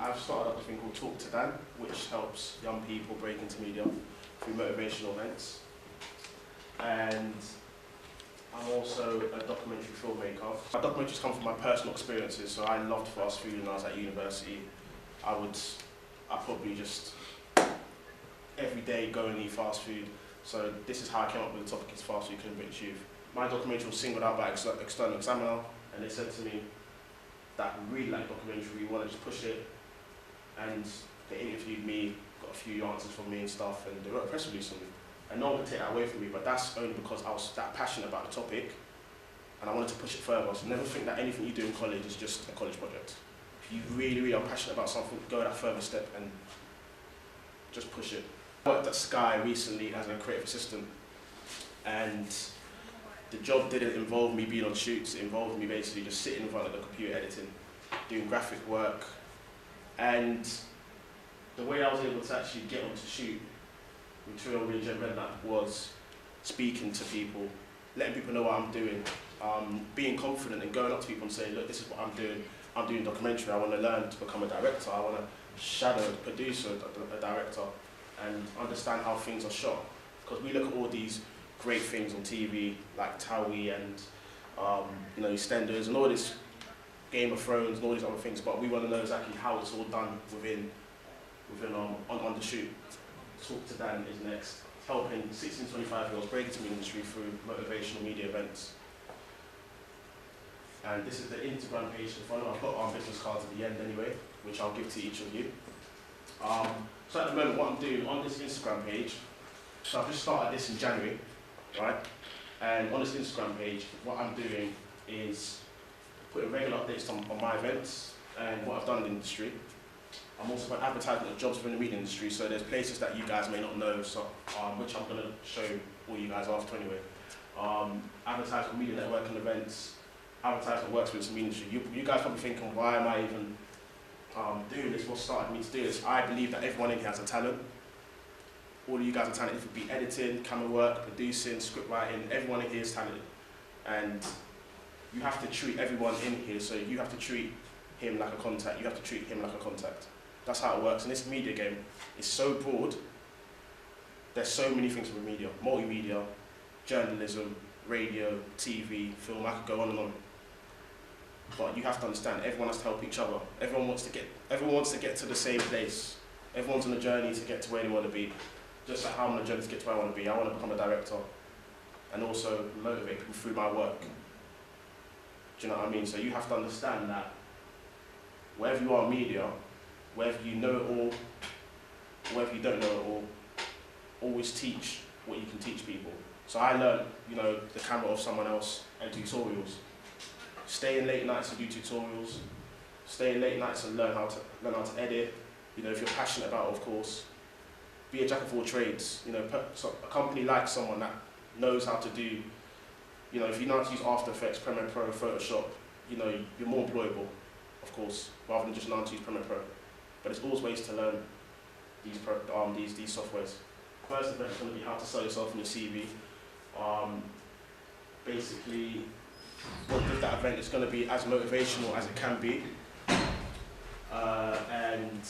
I've started up a thing called Talk to Dan, which helps young people break into media through motivational events. And I'm also a documentary filmmaker. My documentaries come from my personal experiences, so I loved fast food when I was at university. I probably just every day go and eat fast food. So this is how I came up with the topic, is fast food couldn't reach youth. My documentary was singled out by an external examiner, and they said to me that we really like documentary, we want to just push it. And they interviewed me, got a few answers from me and stuff, and they wrote a press release on me. And no one could take that away from me, but that's only because I was that passionate about the topic and I wanted to push it further. So never think that anything you do in college is just a college project. If you really, really are passionate about something, go that further step and just push it. I worked at Sky recently as a creative assistant, and the job didn't involve me being on shoots, it involved me basically just sitting in front of the computer editing, doing graphic work. And the way I was able to actually get onto shoot with Trio That was speaking to people, letting people know what I'm doing, being confident and going up to people and saying, look, this is what I'm doing documentary, I want to learn to become a director, I want to shadow a producer, a director, and understand how things are shot. Because we look at all these great things on TV, like Towie and EastEnders and all this Game of Thrones and all these other things, but we want to know exactly how it's all done on the shoot. Talk to Dan is next, helping 16 to 25-year-olds break into the industry through motivational media events. And this is the Instagram page to follow. I've got our business cards at the end anyway, which I'll give to each of you. So at the moment, what I'm doing on this Instagram page, so I've just started this in January, right? And on this Instagram page, what I'm doing is putting regular updates on my events and what I've done in the industry. I'm also putting advertisement of jobs within the media industry, so there's places that you guys may not know, so which I'm going to show all you guys after anyway. Advertisement, media networking events, advertisement works with the media industry. You guys probably thinking, why am I even doing this? What started me to do this? I believe that everyone in here has a talent. All of you guys are talented. It could be editing, camera work, producing, script writing. Everyone in here is talented, and you have to treat everyone in here. So you have to treat him like a contact. You have to treat him like a contact. That's how it works. And this media game is so broad. There's so many things with media: multimedia, journalism, radio, TV, film. I could go on and on. But you have to understand, everyone has to help each other. Everyone wants to get to the same place. Everyone's on a journey to get to where they want to be. Just like how I'm on a journey to get to where I want to be. I want to become a director and also motivate people through my work. Do you know what I mean? So you have to understand that wherever you are in media, whether you know it all, or whether you don't know it all, always teach what you can teach people. So I learned, the camera off someone else and tutorials. Stay in late nights and do tutorials. Stay in late nights and learn how to edit. If you're passionate about it, of course. Be a jack of all trades. So a company likes someone that knows how to do. If you know how to use After Effects, Premiere Pro, Photoshop, you're more employable, of course, rather than just know how to use Premiere Pro. But there's always ways to learn these softwares. First event is going to be how to sell yourself in your CV. Basically, with that event, it's going to be as motivational as it can be. And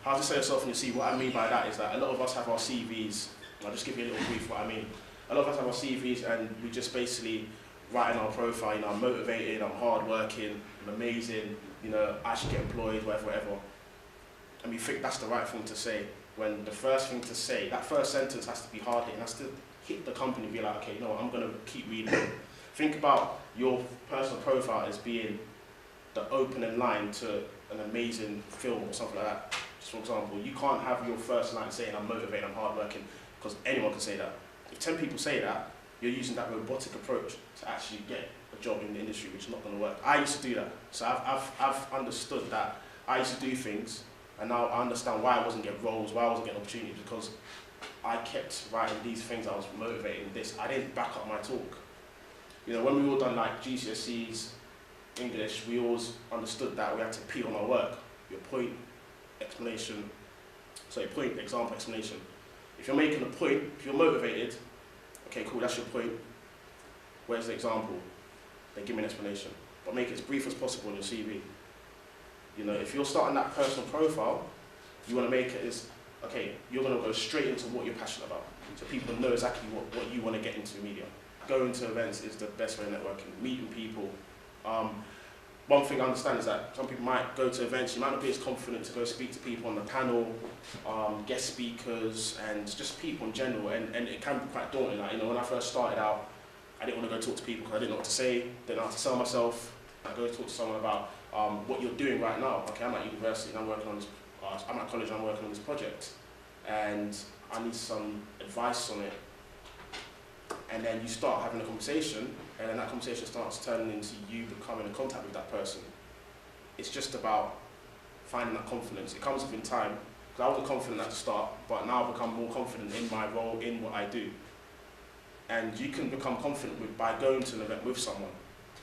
how to sell yourself in your CV. What I mean by that is that a lot of us have our CVs. I'll just give you a little brief what I mean. A lot of us have our CVs and we just basically write in our profile, I'm motivated, I'm hardworking, I'm amazing, I should get employed, whatever. And we think that's the right thing to say, when the first thing to say, that first sentence has to be hard hitting, has to hit the company and be like, okay, I'm going to keep reading. Think about your personal profile as being the opening line to an amazing film or something like that. Just for example, you can't have your first line saying I'm motivated, I'm hardworking, because anyone can say that. If 10 people say that, you're using that robotic approach to actually get a job in the industry, which is not going to work. I used to do that. So I've understood that I used to do things, and now I understand why I wasn't getting roles, why I wasn't getting opportunities, because I kept writing these things, I was motivating this. I didn't back up my talk. When we all done like GCSEs, English, we always understood that we had to pee on our work. Your point, explanation, point, example, explanation. If you're making a point, if you're motivated, okay, cool, that's your point. Where's the example? Then give me an explanation. But make it as brief as possible on your CV. You know, if you're starting that personal profile, you want to make it as, okay, you're going to go straight into what you're passionate about. So people know exactly what you want to get into media. Going to events is the best way of networking, meeting people. One thing I understand is that some people might go to events, you might not be as confident to go speak to people on the panel, guest speakers, and just people in general, and it can be quite daunting. Like, you know, when I first started out, I didn't want to go talk to people because I didn't know what to say, didn't know how to sell myself. I go talk to someone about what you're doing right now. Okay, I'm at university and I'm working on this, I'm at college and I'm working on this project, and I need some advice on it. And then you start having a conversation, and then that conversation starts turning into you becoming in contact with that person. It's just about finding that confidence. It comes within time, because I wasn't confident at the start, but now I've become more confident in my role, in what I do. And you can become confident by going to an event with someone.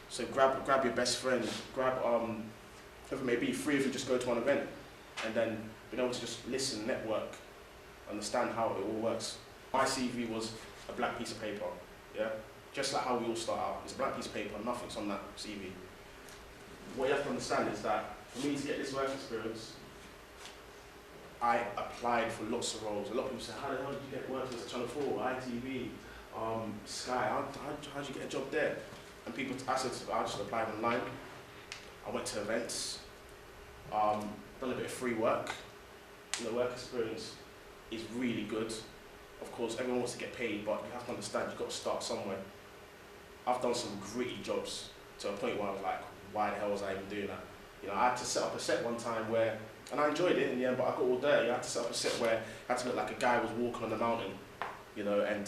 So grab your best friend, grab whoever it may be, 3 of you just go to one event, and then being able to just listen, network, understand how it all works. My CV was a blank piece of paper, yeah? Just like how we all start out. It's a blank piece of paper, nothing's on that CV. What you have to understand is that for me to get this work experience, I applied for lots of roles. A lot of people say, how the hell did you get work as Channel 4, ITV, Sky, how did you get a job there? And people, I said, I just applied online. I went to events, done a bit of free work. And the work experience is really good. Of course, everyone wants to get paid, but you have to understand you've got to start somewhere. I've done some gritty jobs to a point where I was like, why the hell was I even doing that? You know, I had to set up a set one time where, and I enjoyed it in the end, but I got all dirty. I had to set up a set where I had to look like a guy was walking on the mountain, you know, and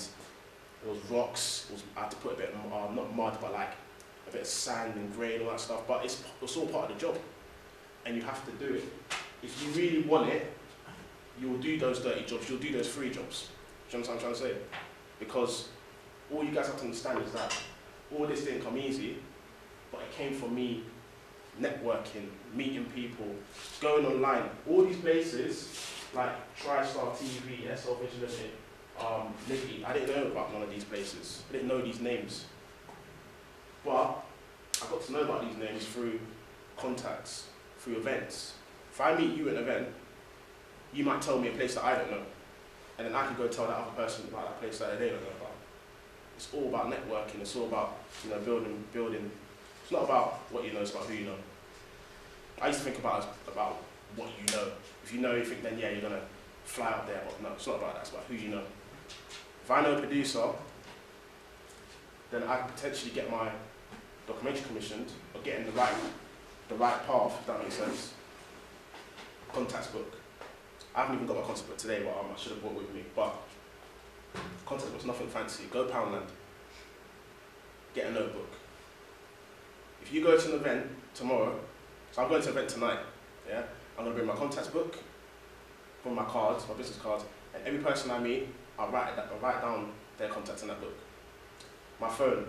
there was rocks. I had to put a bit of, not mud, but like a bit of sand and grey and all that stuff. But it's all part of the job, and you have to do it. If you really want it, you'll do those dirty jobs. You'll do those free jobs. Do you understand what I'm trying to say? Because all you guys have to understand is that all this didn't come easy, but it came from me networking, meeting people, going online. All these places, like TriStar TV, SL Vision Limited, Liberty, I didn't know about none of these places. I didn't know these names. But I got to know about these names through contacts, through events. If I meet you at an event, you might tell me a place that I don't know. And then I can go tell that other person about that place that they don't know about. It's all about networking. It's all about, you know, building. It's not about what you know, it's about who you know. I used to think about what you know. If you know anything, then yeah, you're gonna fly up there. But no, it's not about that. It's about who you know. If I know a producer, then I can potentially get my documentary commissioned or get in the right path. If that makes sense. Contacts book. I haven't even got my contact book today, but I should have brought it with me. But contact book's nothing fancy. Go Poundland. Get a notebook. If you go to an event tomorrow, so I'm going to an event tonight, yeah? I'm going to bring my contacts book, bring my cards, my business cards, and every person I meet, I'll write down their contacts in that book. My phone,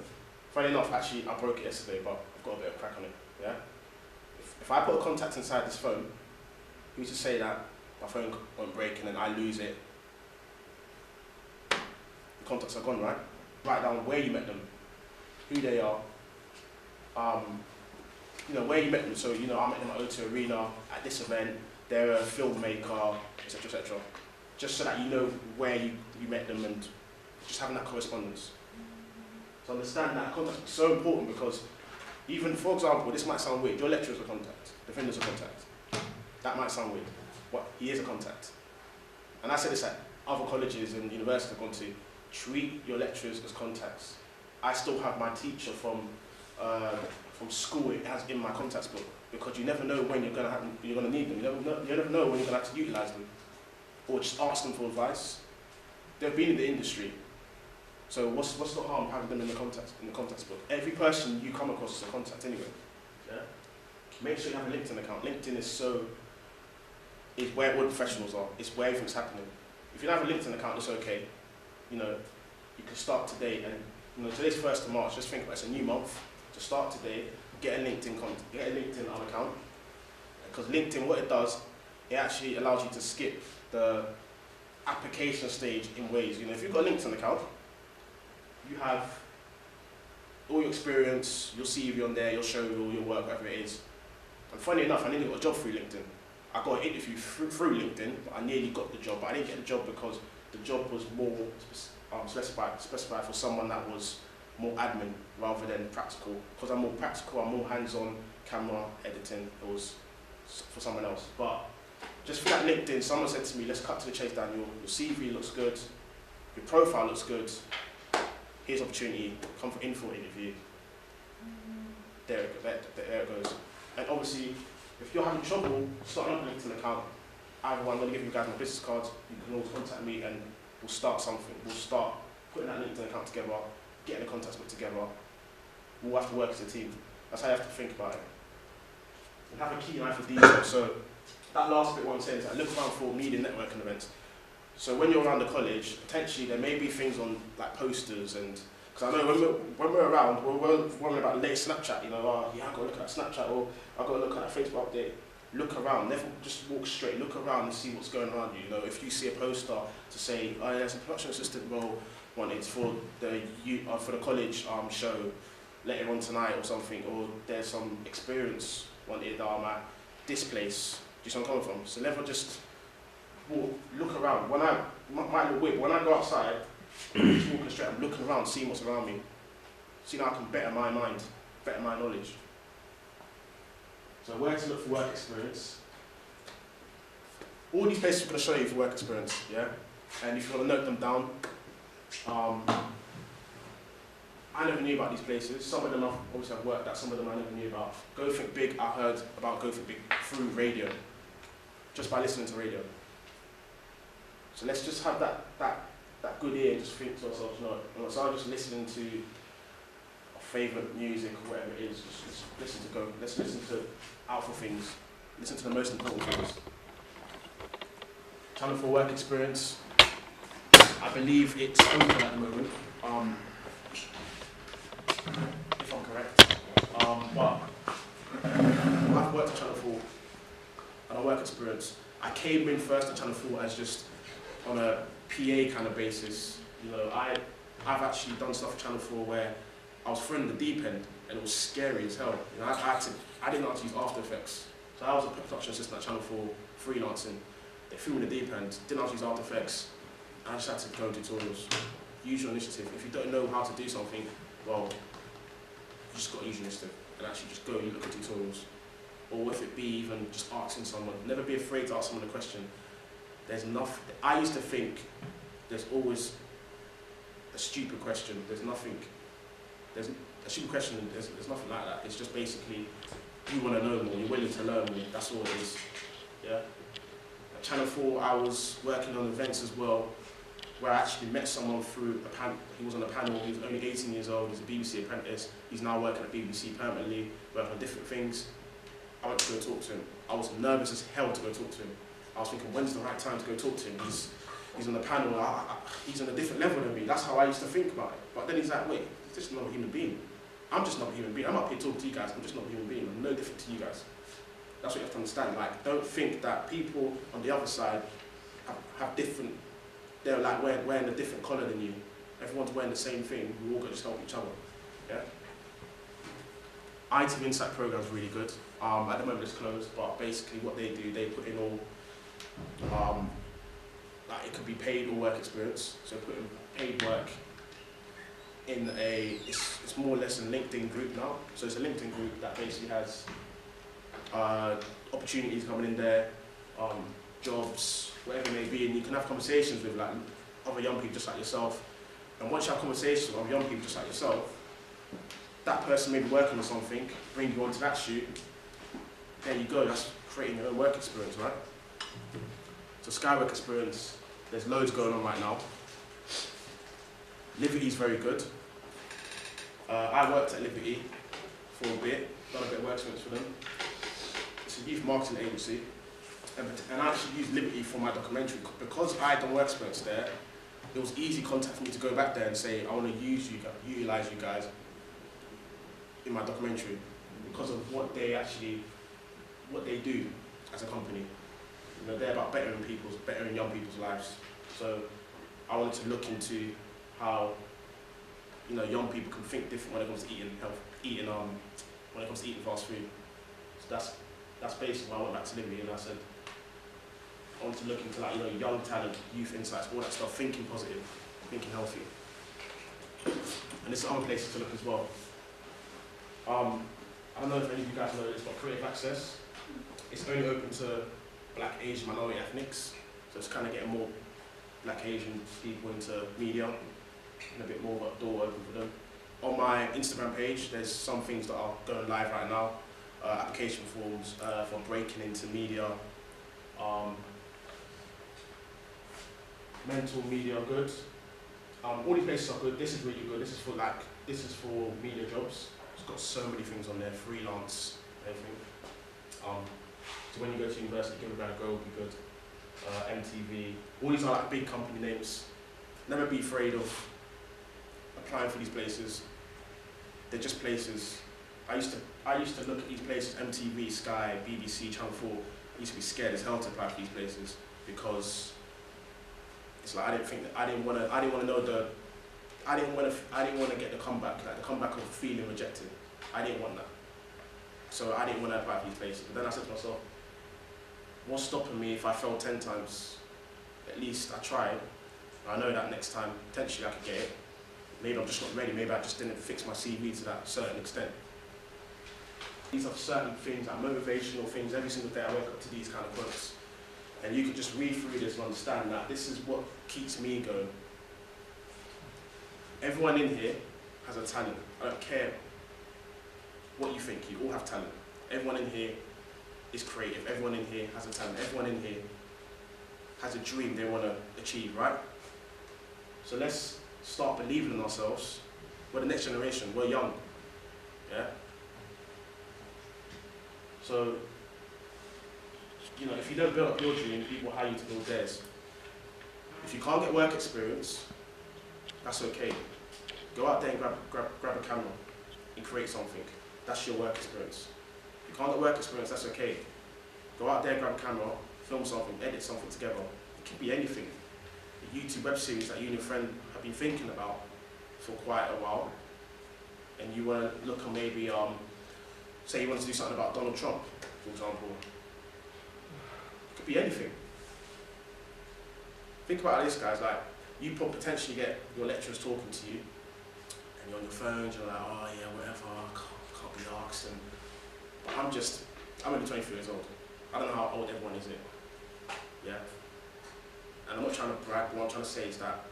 funny enough, actually, I broke it yesterday, but I've got a bit of crack on it, yeah? If I put a contact inside this phone, who's to say that my phone won't break and then I lose it? The contacts are gone, right? Write down where you met them, who they are, you know, where you met them. So, you know, I met them at O2 Arena at this event, they're a filmmaker, etc., etc. Just so that you know where you met them and just having that correspondence. So understand that contact is so important because even, for example, this might sound weird, your lecturer's a contact, defender's a contact. That might sound weird, but he is a contact. And I say this at other colleges and universities I've gone to, treat your lecturers as contacts. I still have my teacher from school, it has in my contacts book, because you never know when you're gonna need them. You never know when you're gonna have to utilize them, or just ask them for advice. They've been in the industry, so what's the harm having them in the contacts book? Every person you come across is a contact anyway. Yeah. Make sure you have a LinkedIn account. LinkedIn is where all the professionals are. It's where everything's happening. If you don't have a LinkedIn account, it's okay. You know, you can start today, and you know today's 1st of March. Just think about it, it's a new month. To start today, get a LinkedIn account, because LinkedIn, what it does, it actually allows you to skip the application stage in ways. You know, if you've got a LinkedIn account, you have all your experience, your CV on there, you'll show all your work, whatever it is. And funny enough, I nearly got a job through LinkedIn. I got an interview through LinkedIn, but I nearly got the job. But I didn't get the job because the job was more specified for someone that was more admin rather than practical. Because I'm more practical, I'm more hands-on, camera, editing. It was for someone else. But just for that LinkedIn, someone said to me, let's cut to the chase, Daniel. Your CV looks good, your profile looks good. Here's opportunity, come for info interview. There it goes. And obviously, if you're having trouble starting up a LinkedIn account, I'm going to give you guys my business cards. You can always contact me and we'll start something. We'll start putting that LinkedIn account together, getting the contacts put together. We'll have to work as a team. That's how you have to think about it. And have a keen eye for detail. So that last bit what I'm saying is look around for media networking events. So when you're around the college, potentially there may be things on like posters and because I know when we're around, we're worrying about the latest Snapchat, you know, yeah, I've got to look at that Snapchat or I've got to look at that Facebook update. Look around, never just walk straight, look around and see what's going around you. You know, if you see a poster to say, oh, there's a production assistant role wanted for the college show later on tonight or something, or there's some experience wanted at this place. Do you see where I'm coming from? So never just walk, look around. When when I go outside, just walking straight, I'm looking around, seeing what's around me. See how I can better my mind, better my knowledge. So where to look for work experience. All these places we're going to show you for work experience, yeah? And if you want to note them down, I never knew about these places. Some of them obviously I've worked at, some of them I never knew about. Go Think Big, I heard about Go Think Big through radio, just by listening to radio. So let's just have that good ear and just think to ourselves, no, so I'm just listening to our favourite music or whatever it is, just let's listen to Alpha things, listen to the most important things. Channel 4 work experience, I believe it's open at the moment, if I'm correct, but I've worked at Channel 4 and I work experience. I came in first at Channel 4 as just on a PA kind of basis. You know, I've actually done stuff at Channel 4 where I was thrown in the deep end and it was scary as hell. You know, I didn't know how to use After Effects. So I was a production assistant at Channel 4 freelancing. They threw me in the deep end, didn't know how to use After Effects. I just had to go tutorials. Use your initiative. If you don't know how to do something, well, you just got to use your initiative and actually just go and look at tutorials. Or if it be even just asking someone, never be afraid to ask someone a question. There's nothing, I used to think there's always a stupid question. There's a stupid question, there's nothing like that. It's just basically, you want to know more, you're willing to learn more, that's all it is. Yeah? At Channel 4, I was working on events as well, where I actually met someone through a panel. He was on a panel, he was only 18 years old, he's a BBC apprentice, he's now working at BBC permanently, working on different things. I went to go talk to him. I was nervous as hell to go talk to him. I was thinking, when's the right time to go talk to him? He's on the panel, he's on a different level than me. That's how I used to think about it. But then he's like, wait, he's just not a human being. I'm just not a human being. I'm up here talking to you guys, I'm just not a human being. I'm no different to you guys. That's what you have to understand. Like, don't think that people on the other side have different, they're like wearing a different colour than you. Everyone's wearing the same thing. We all got to just help each other. Yeah? IT Insight program is really good. At the moment it's closed, but basically what they do, they put in all, like it could be paid or work experience. So put in paid work in it's more or less a LinkedIn group now. So it's a LinkedIn group that basically has opportunities coming in there, jobs, whatever it may be, and you can have conversations with like other young people just like yourself. And once you have conversations with other young people just like yourself, that person may be working on something, bring you onto that shoot, there you go, that's creating your own work experience, right? So Skywork experience, there's loads going on right now. Liberty's very good. I worked at Liberty for a bit, done a bit of work experience for them. It's a youth marketing agency, and I actually used Liberty for my documentary. Because I had done work experience there, it was easy contact for me to go back there and say, I want to utilise you guys in my documentary because of what they do as a company. You know, they're about bettering young people's lives. So I wanted to look into how, you know, young people can think different when it comes to eating when it comes to eating fast food. So that's basically why I went back to Liberty, and I said, I want to look into like, you know, young talent, youth insights, all that stuff, thinking positive, thinking healthy. And there's other places to look as well. I don't know if any of you guys know this, but Creative Access, it's only open to Black, Asian, minority ethnics. So it's kind of getting more Black, Asian people into media and a bit more of a door open for them. On my Instagram page, there's some things that are going live right now. Application forms for breaking into media. Mental media goods. All these places are good. This is really good. This is for media jobs. It's got so many things on there, freelance, everything. So when you go to university, give it a go, would be good. MTV. All these are like big company names. Never be afraid of applying for these places. They're just places. I used to look at these places, MTV, Sky, BBC, Channel 4. I used to be scared as hell to apply for these places because it's like I didn't want to get the comeback, like the comeback of feeling rejected. I didn't want that. So I didn't want to apply for these places. But then I said to myself, what's stopping me if I fail 10 times? At least I tried. I know that next time, potentially I could get it. Maybe I'm just not ready, maybe I just didn't fix my CV to that certain extent. These are certain things, like motivational things. Every single day I wake up to these kind of quotes. And you can just read through this and understand that this is what keeps me going. Everyone in here has a talent. I don't care what you think, you all have talent. Everyone in here is creative. Everyone in here has a talent. Everyone in here has a dream they want to achieve, right? So let's start believing in ourselves. We're the next generation, we're young, yeah? So, you know, if you don't build up your dream, people hire you to build theirs. If you can't get work experience, that's okay. Go out there and grab a camera and create something. That's your work experience. If you can't get work experience, that's okay. Go out there, grab a camera, film something, edit something together. It could be anything. A YouTube web series that you and your friend have been thinking about for quite a while, and you want to look at maybe, say you want to do something about Donald Trump, for example. It could be anything. Think about this, guys. Like, you could potentially get your lecturers talking to you, and you're on your phones, you're like, oh yeah, whatever, I can't be asked. But I'm only 23 years old. I don't know how old everyone is here. Yeah? And I'm not trying to brag, but what I'm trying to say is that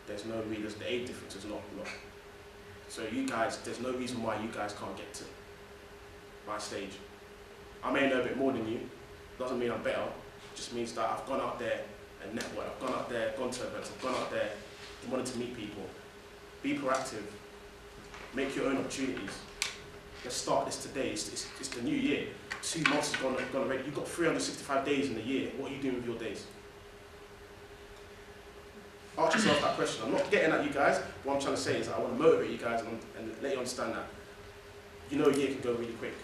there's no reason, the age difference is not. So you guys, there's no reason why you guys can't get to my stage. I may know a bit more than you, doesn't mean I'm better, it just means that I've gone out there and networked, I've gone out there, gone to events, I've gone out there and wanted to meet people. Be proactive, make your own opportunities. Let's start this today, it's the new year. 2 months has gone already, you've got 365 days in the year, what are you doing with your days? Ask yourself that question. I'm not getting at you guys, what I'm trying to say is that I want to motivate you guys and let you understand that, you know, a year can go really quick.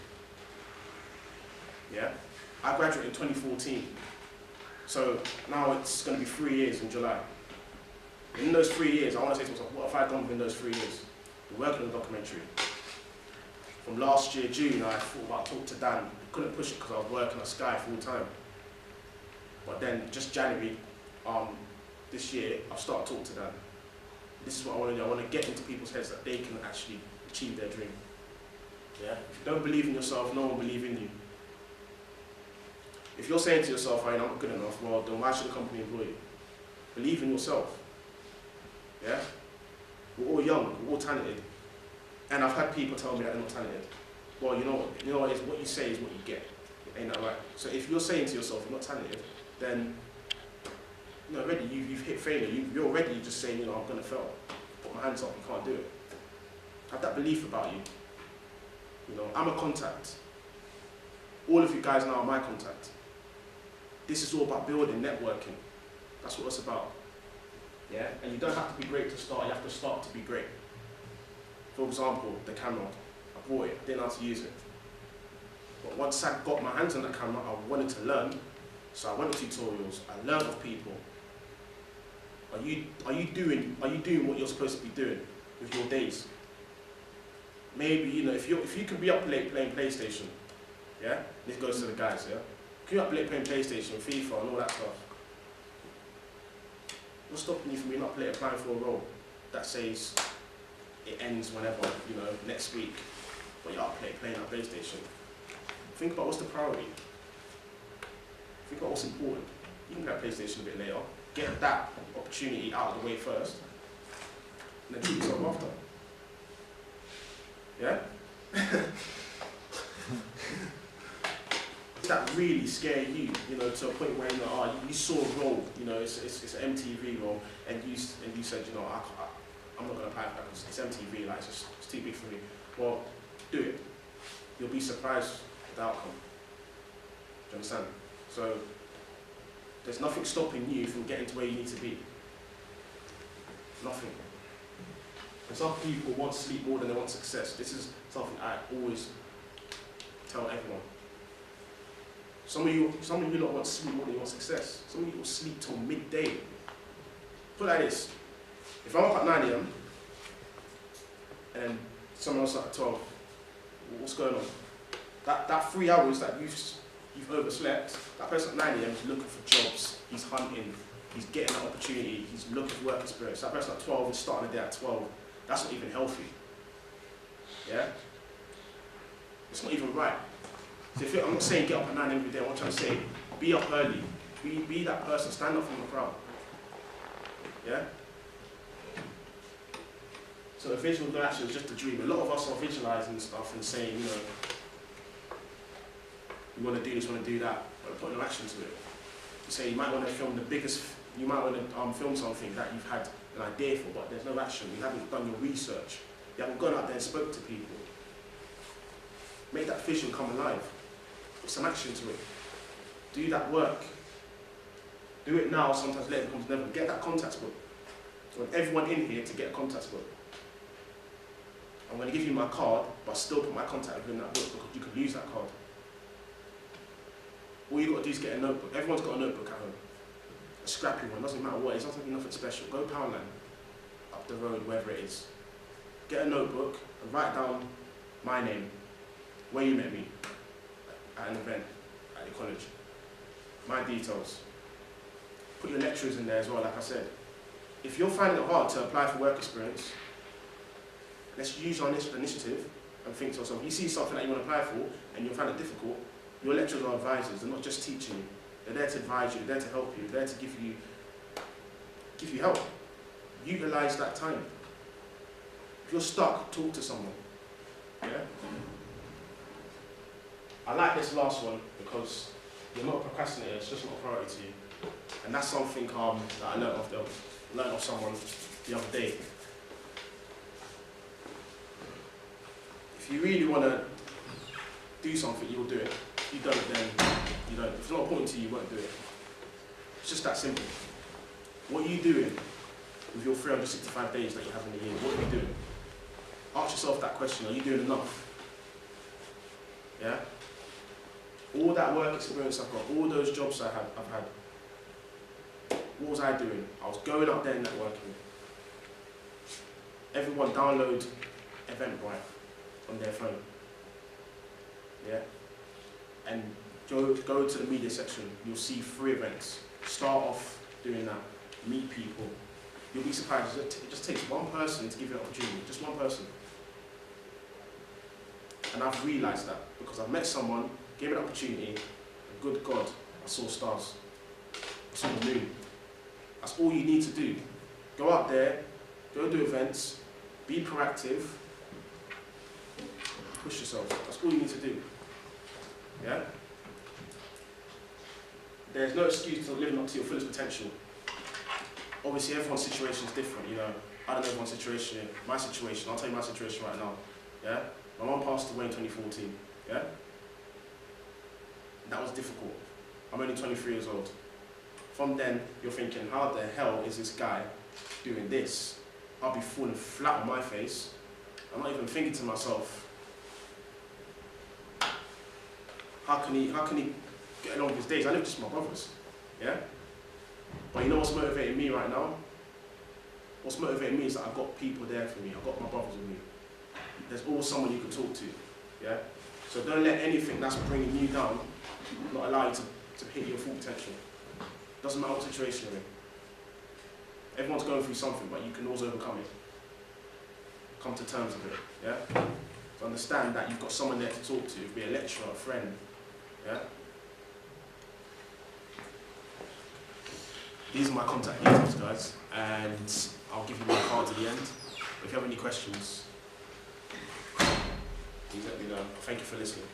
Yeah? I graduated in 2014, so now it's going to be 3 years in July. In those 3 years, I want to say to myself, what have I done within those 3 years? Been working on a documentary. From last year, June, I thought about talking to Dan. Couldn't push it because I was working at Sky full time. But then, just January, this year, I've started talking to Dan. This is what I want to do. I want to get into people's heads that they can actually achieve their dream. Yeah? If you don't believe in yourself, no one will believe in you. If you're saying to yourself, I'm not good enough, well, then why should the company employ you? Believe in yourself. Yeah? We're all young, we're all talented. And I've had people tell me that they're not talented. Well, you know what you say is what you get. Ain't that right? So if you're saying to yourself you're not talented, then already you've hit failure. You're already just saying, I'm going to fail. Put my hands up, you can't do it. Have that belief about you. I'm a contact. All of you guys now are my contact. This is all about building, networking. That's what it's about. Yeah? And you don't have to be great to start, you have to start to be great. For example, the camera. I bought it, I didn't know how to use it. But once I got my hands on that camera, I wanted to learn. So I went to tutorials, I learned of people. Are you doing what you're supposed to be doing with your days? Maybe, if you can be up late playing PlayStation, Yeah? This goes to the guys, yeah? Can you up playing PlayStation, FIFA and all that stuff? What's stopping you from you not applying for a role that says it ends whenever, you know, next week, but you're up playing that PlayStation? Think about what's the priority. Think about what's important. You can play that PlayStation a bit later. Get that opportunity out of the way first, and then treat yourself after. Yeah? Does that really scare you, you know, to a point where, you know, you saw a role, you know, it's an MTV role, and you said, you know, I'm not going to apply for that because it's MTV, like, it's too big for me. Well, do it. You'll be surprised with the outcome. Do you understand? So, there's nothing stopping you from getting to where you need to be. Nothing. And some people want sleep more than they want success. This is something I always tell everyone. Some of you don't want sleep more than you want success. Some of you will sleep till midday. Put it like this. If I'm up at 9 AM and someone else at 12, what's going on? That 3 hours that you've overslept, that person at 9 AM is looking for jobs, he's hunting, he's getting an opportunity, he's looking for work experience. That person at 12 is starting the day at 12. That's not even healthy. Yeah? It's not even right. So I'm not saying get up at 9 every day. I'm trying to say be up early. Be that person. Stand up from the crowd. Yeah? So the visual action is just a dream. A lot of us are visualizing stuff and saying, you know, we want to do this, we want to do that, but put no action to it. You say you might want to film the biggest, you might want to film something that you've had an idea for, but there's no action. You haven't done your research. You haven't gone out there and spoke to people. Make that vision come alive. Put some action to it. Do that work. Do it now, sometimes later becomes never. Get that contacts book. I want everyone in here to get a contacts book. I'm going to give you my card, but still put my contact within that book because you could lose that card. All you've got to do is get a notebook. Everyone's got a notebook at home. A scrappy one, doesn't matter what, it's not something nothing special. Go Poundland, up the road, wherever it is. Get a notebook and write down my name, where you met me, at an event, at your college. My details. Put your lecturers in there as well, like I said. If you're finding it hard to apply for work experience, let's use our initiative and think to yourself, you see something that you want to apply for and you find it difficult, your lecturers are advisors, they're not just teaching you. They're there to advise you, they're there to help you, they're there to give you help. Utilize that time. If you're stuck, talk to someone. Yeah? I like this last one because you're not a procrastinator, it's just not a priority to you. And that's something that I learned of someone the other day. If you really want to do something, you'll do it. If you don't, then you don't. If it's not important to you, you won't do it. It's just that simple. What are you doing with your 365 days that you have in a year? What are you doing? Ask yourself that question. Are you doing enough? Yeah? All that work experience I've got, all those jobs I've had, what was I doing? I was going up there networking. Everyone download Eventbrite on their phone. Yeah? And go to the media section. You'll see free events. Start off doing that. Meet people. You'll be surprised. It just takes one person to give you an opportunity. Just one person. And I've realised that because I've met someone, gave me an opportunity, and good God, I saw stars. I saw the moon. That's all you need to do. Go out there, go do events, be proactive, push yourself. That's all you need to do. Yeah? There's no excuse to living up to your fullest potential. Obviously, everyone's situation is different, you know. I don't know everyone's situation. My situation, I'll tell you my situation right now. Yeah? My mum passed away in 2014. Yeah? That was difficult. I'm only 23 years old. From then, you're thinking, how the hell is this guy doing this? I'll be falling flat on my face. I'm not even thinking to myself, how can he get along with his days? I live just with my brothers. Yeah? But you know what's motivating me right now? What's motivating me is that I've got people there for me. I've got my brothers with me. There's always someone you can talk to. Yeah? So don't let anything that's bringing you down not allow you to hit your full potential. Doesn't matter what situation you're in. Everyone's going through something, but you can always overcome it. Come to terms with it, yeah? To understand that you've got someone there to talk to, be a lecturer, a friend, yeah? These are my contact details, guys, and I'll give you my cards at the end. If you have any questions, please let me know. Thank you for listening.